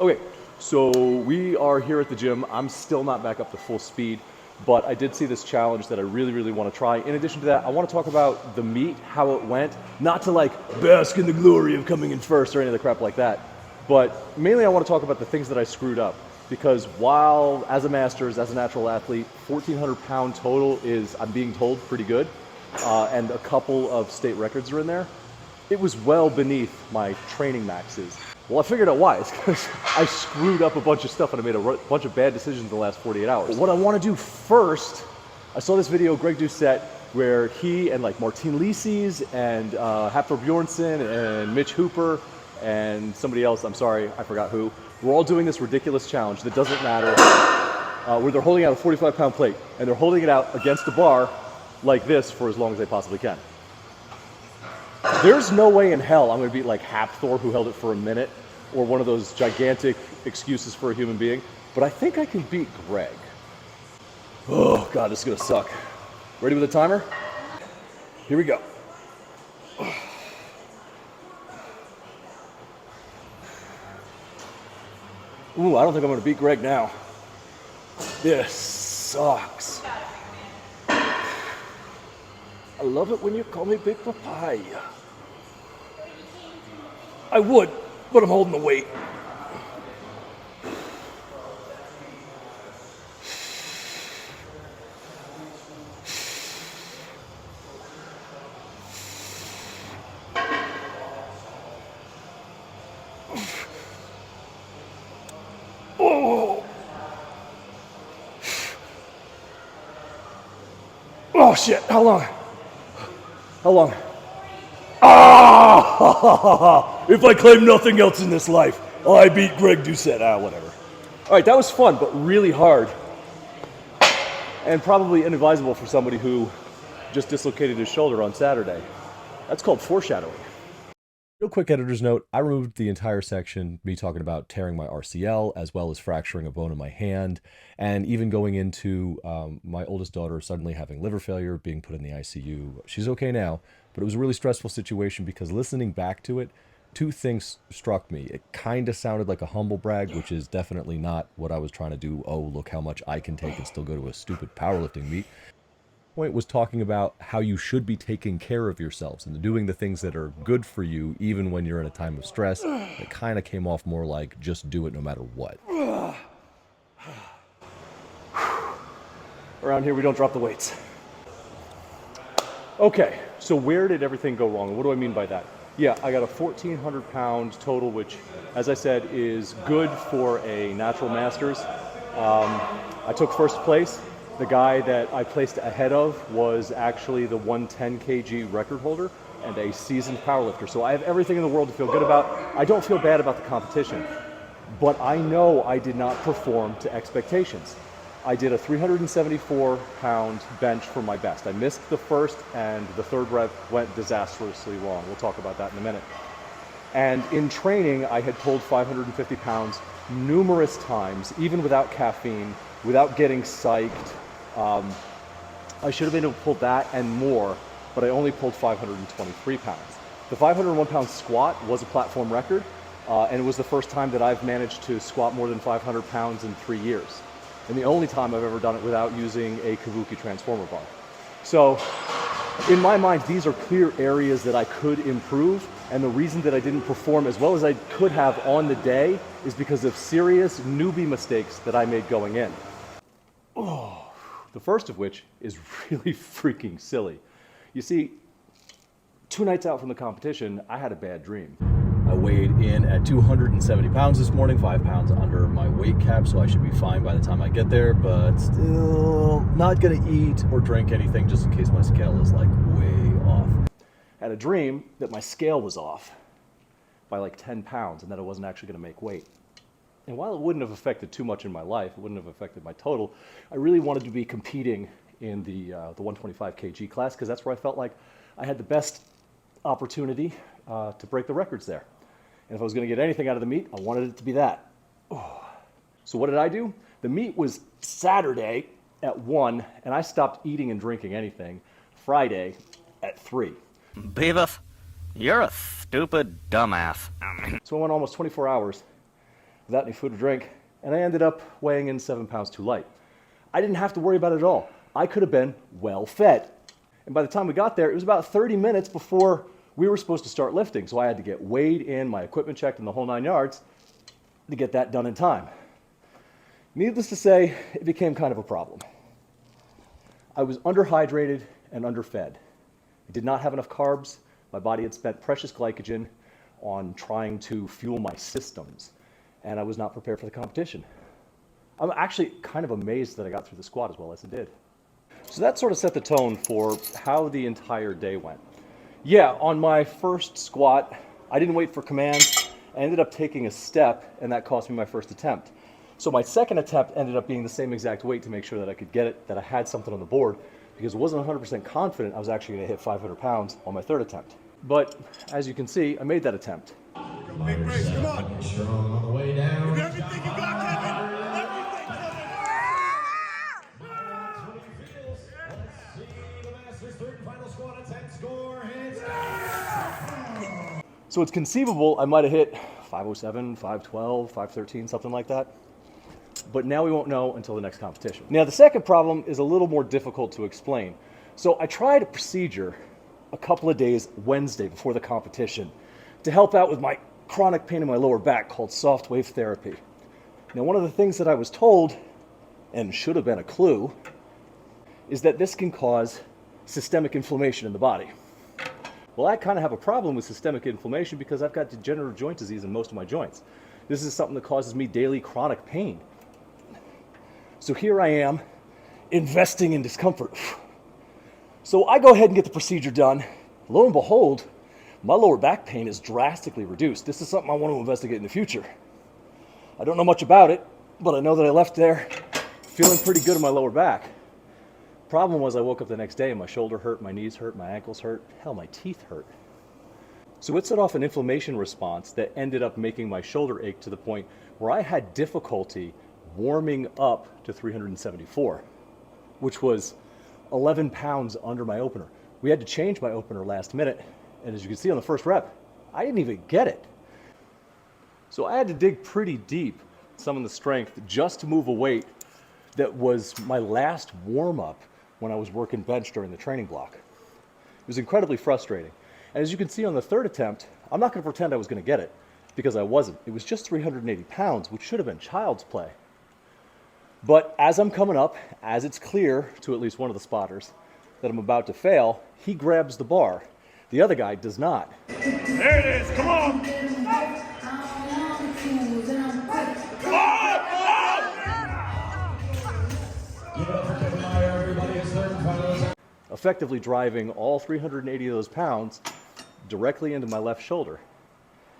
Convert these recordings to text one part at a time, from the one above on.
Okay, so we are here at the gym. I'm still not back up to full speed, but I did see this challenge that I really want to try. In addition to that, I want to talk about the meet, how it went, not to like bask in the glory of coming in first or any of the crap like that, but mainly I want to talk about the things that I screwed up. Because while as a master's, as a natural athlete, 1,400 pound total is, I'm being told, pretty good, and a couple of state records are in there, it was well beneath my training maxes. Well, I figured out why. It's because I screwed up a bunch of stuff and I made a bunch of bad decisions in the last 48 hours. But what I want to do first, I saw this video, Greg Doucette, where he and like Martin Lises and Hafthor Bjornsson and Mitch Hooper and somebody else, I'm sorry, I forgot who, we're all doing this ridiculous challenge that doesn't matter, where they're holding out a 45-pound plate and they're holding it out against a bar like this for as long as they possibly can. There's no way in hell I'm going to beat like Hafthor, who held it for a minute, or one of those gigantic excuses for a human being, but I think I can beat Greg. Oh God, this is going to suck. Ready with the timer? Here we go. Ooh, I don't think I'm going to beat Greg now. This sucks. I love it when you call me Big Papaya. I would, but I'm holding the weight. Oh! Oh shit, how long? How long? Ah! If I claim nothing else in this life, I beat Greg Doucette. Whatever. All right, that was fun, but really hard. And probably inadvisable for somebody who just dislocated his shoulder on Saturday. That's called foreshadowing. Real quick editor's note, I removed the entire section, me talking about tearing my RCL, as well as fracturing a bone in my hand, and even going into my oldest daughter suddenly having liver failure, being put in the ICU. She's okay now, but it was a really stressful situation because listening back to it, two things struck me. It kind of sounded like a humble brag, which is definitely not what I was trying to do. Oh, look how much I can take and still go to a stupid powerlifting meet. Point was talking about how you should be taking care of yourselves and doing the things that are good for you even when you're in a time of stress. It kind of came off more like just do it no matter what. Around here we don't drop the weights. Okay, so where did everything go wrong? What do I mean by that? Yeah, I got a 1,400 pound total, which, as I said, is good for a natural masters. I took first place. The guy that I placed ahead of was actually the 110 kg record holder and a seasoned powerlifter. So I have everything in the world to feel good about. I don't feel bad about the competition, but I know I did not perform to expectations. I did a 374 pound bench for my best. I missed the first and the third rep went disastrously wrong. We'll talk about that in a minute. And in training, I had pulled 550 pounds numerous times, even without caffeine, without getting psyched. I should have been able to pull that and more, but I only pulled 523 pounds. The 501 pound squat was a platform record, and it was the first time that I've managed to squat more than 500 pounds in 3 years. And the only time I've ever done it without using a Kabuki transformer bar. So in my mind, these are clear areas that I could improve, and the reason that I didn't perform as well as I could have on the day is because of serious newbie mistakes that I made going in. Oh, the first of which is really freaking silly. You see, 2 nights out from the competition, I had a bad dream. I weighed in at 270 pounds this morning, 5 pounds under my weight cap, so I should be fine by the time I get there, but still not gonna eat or drink anything just in case my scale is like way off. I had a dream that my scale was off by like 10 pounds and that I wasn't actually gonna make weight. And while it wouldn't have affected too much in my life, it wouldn't have affected my total, I really wanted to be competing in the 125 kg class because that's where I felt like I had the best opportunity to break the records there. And if I was going to get anything out of the meet, I wanted it to be that. Oh. So what did I do? The meet was Saturday at 1, and I stopped eating and drinking anything Friday at 3. Beavis, you're a stupid dumbass. So I went almost 24 hours without any food or drink, and I ended up weighing in 7 pounds too light. I didn't have to worry about it at all. I could have been well fed. And by the time we got there, it was about 30 minutes before we were supposed to start lifting. So I had to get weighed in, my equipment checked, and the whole 9 yards to get that done in time. Needless to say, it became kind of a problem. I was underhydrated and underfed. I did not have enough carbs. My body had spent precious glycogen on trying to fuel my systems, and I was not prepared for the competition. I'm actually kind of amazed that I got through the squat as well as I did. So that sort of set the tone for how the entire day went. Yeah, on my first squat, I didn't wait for commands. I ended up taking a step, and that cost me my first attempt. So my second attempt ended up being the same exact weight to make sure that I could get it, that I had something on the board, because I wasn't 100% confident I was actually going to hit 500 pounds on my third attempt. But as you can see, I made that attempt. Big brace, come on. Strong on the way down. Give everything you got, Kevin. Everything, Let's see the Masters third and final squat attempt score hits. So it's conceivable I might have hit 507, 512, 513, something like that. But now we won't know until the next competition. Now the second problem is a little more difficult to explain. So I tried a procedure a couple of days Wednesday before the competition to help out with my chronic pain in my lower back called soft wave therapy. Now one of the things that I was told, and should have been a clue, is that this can cause systemic inflammation in the body. Well, I kind of have a problem with systemic inflammation because I've got degenerative joint disease in most of my joints. This is something that causes me daily chronic pain. So here I am, investing in discomfort. So I go ahead and get the procedure done. Lo and behold, my lower back pain is drastically reduced. This is something I want to investigate in the future. I don't know much about it, but I know that I left there feeling pretty good in my lower back. Problem was I woke up the next day and my shoulder hurt, my knees hurt, my ankles hurt, hell, my teeth hurt. So it set off an inflammation response that ended up making my shoulder ache to the point where I had difficulty warming up to 374, which was 11 pounds under my opener. We had to change my opener last minute, and as you can see on the first rep, I didn't even get it. So I had to dig pretty deep, some of the strength, just to move a weight that was my last warm-up when I was working bench during the training block. It was incredibly frustrating. And as you can see on the third attempt, I'm not going to pretend I was going to get it, because I wasn't. It was just 380 pounds, which should have been child's play. But as I'm coming up, as it's clear to at least one of the spotters that I'm about to fail, he grabs the bar. The other guy does not. There it is, come on. Give it up for Kevin Meyer, everybody. His third and final attempt. Effectively driving all 380 of those pounds directly into my left shoulder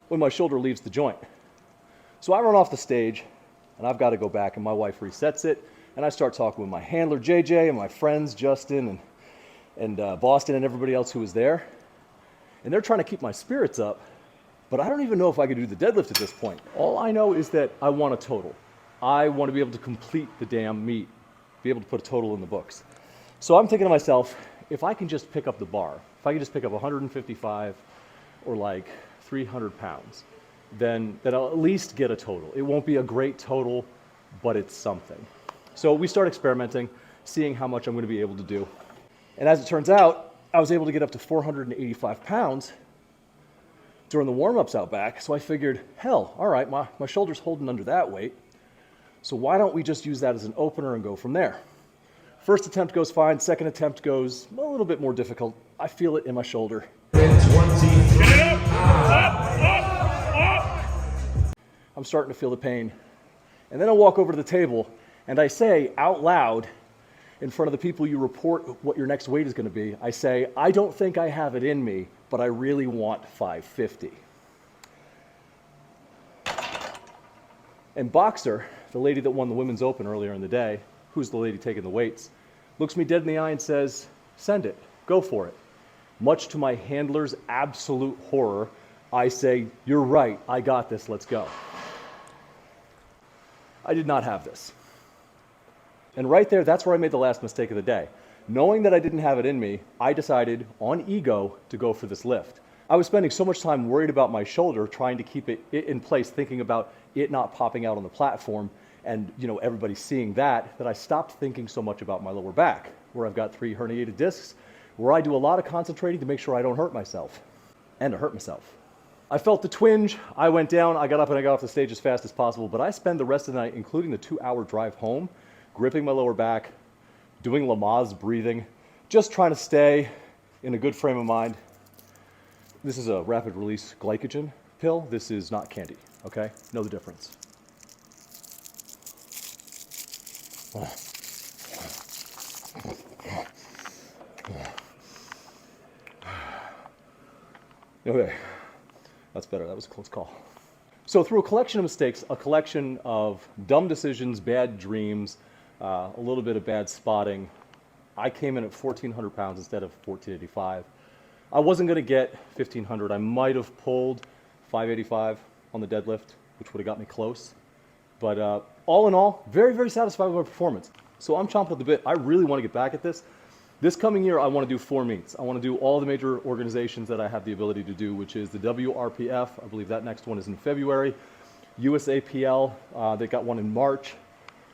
when my shoulder leaves the joint. So I run off the stage, and I've got to go back, and my wife resets it, and I start talking with my handler, JJ, and my friends, Justin, and Boston, and everybody else who was there. And they're trying to keep my spirits up, but I don't even know if I could do the deadlift at this point. All I know is that I want a total. I want to be able to complete the damn meet, be able to put a total in the books. So I'm thinking to myself, if I can just pick up the bar, if I can just pick up 155 or like 300 pounds, then I'll at least get a total. It won't be a great total, but it's something. So we start experimenting, seeing how much I'm going to be able to do. And as it turns out, I was able to get up to 485 pounds during the warm-ups out back. So I figured, hell, all right, my shoulder's holding under that weight. So why don't we just use that as an opener and go from there? First attempt goes fine. Second attempt goes a little bit more difficult. I feel it in my shoulder. Get it up, up. I'm starting to feel the pain. And then I walk over to the table and I say out loud in front of the people you report what your next weight is going to be, I say, I don't think I have it in me, but I really want 550. And Boxer, the lady that won the Women's Open earlier in the day, who's the lady taking the weights, looks me dead in the eye and says, send it, go for it. Much to my handler's absolute horror, I say, you're right, I got this, let's go. I did not have this. And right there, that's where I made the last mistake of the day. Knowing that I didn't have it in me, I decided on ego to go for this lift. I was spending so much time worried about my shoulder, trying to keep it in place, thinking about it not popping out on the platform and everybody seeing that I stopped thinking so much about my lower back, where I've got 3 herniated discs, where I do a lot of concentrating to make sure I don't hurt myself and to hurt myself. I felt the twinge, I went down, I got up and I got off the stage as fast as possible, but I spent the rest of the night, including the 2-hour drive home, gripping my lower back, doing Lamaze breathing, just trying to stay in a good frame of mind. This is a rapid release glycogen pill. This is not candy, okay? Know the difference. Okay, that's better. That was a close call. So through a collection of mistakes, a collection of dumb decisions, bad dreams, a little bit of bad spotting, I came in at 1,400 pounds instead of 1,485. I wasn't going to get 1,500. I might have pulled 585 on the deadlift, which would have got me close. But all in all, very, very satisfied with my performance. So I'm chomping at the bit. I really want to get back at this. This coming year, I want to do 4 meets. I want to do all the major organizations that I have the ability to do, which is the WRPF. I believe that next one is in February. USAPL, they got one in March.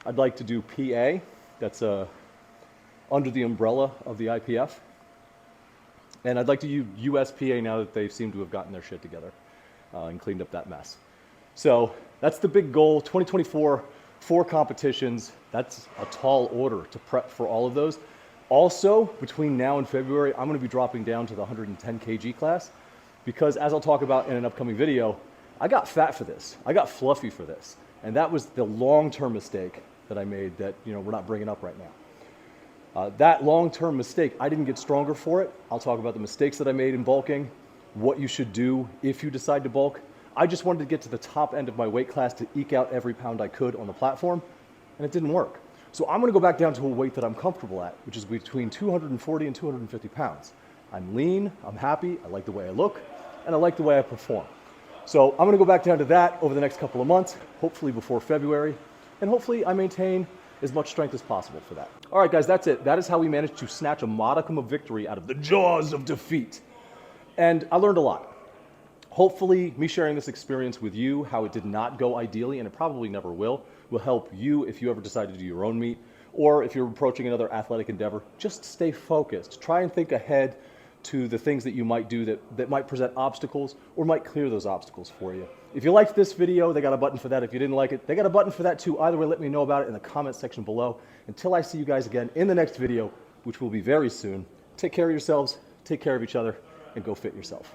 I'd like to do PA. That's under the umbrella of the IPF. And I'd like to do USPA now that they seem to have gotten their shit together and cleaned up that mess. So that's the big goal. 2024, 4 competitions. That's a tall order to prep for all of those. Also, between now and February, I'm going to be dropping down to the 110 kg class because, as I'll talk about in an upcoming video, I got fat for this. I got fluffy for this. And that was the long-term mistake that I made that we're not bringing up right now. That long-term mistake, I didn't get stronger for it. I'll talk about the mistakes that I made in bulking, what you should do if you decide to bulk. I just wanted to get to the top end of my weight class to eke out every pound I could on the platform, and it didn't work. So I'm going to go back down to a weight that I'm comfortable at, which is between 240 and 250 pounds. I'm lean, I'm happy, I like the way I look, and I like the way I perform. So I'm going to go back down to that over the next couple of months, hopefully before February, and hopefully I maintain as much strength as possible for that. All right, guys, that's it. That is how we managed to snatch a modicum of victory out of the jaws of defeat. And I learned a lot. Hopefully, me sharing this experience with you, how it did not go ideally, and it probably never will help you if you ever decide to do your own meet, or if you're approaching another athletic endeavor. Just stay focused. Try and think ahead to the things that you might do that might present obstacles or might clear those obstacles for you. If you liked this video, they got a button for that. If you didn't like it, they got a button for that too. Either way, let me know about it in the comment section below. Until I see you guys again in the next video, which will be very soon, take care of yourselves, take care of each other, and go fit yourself.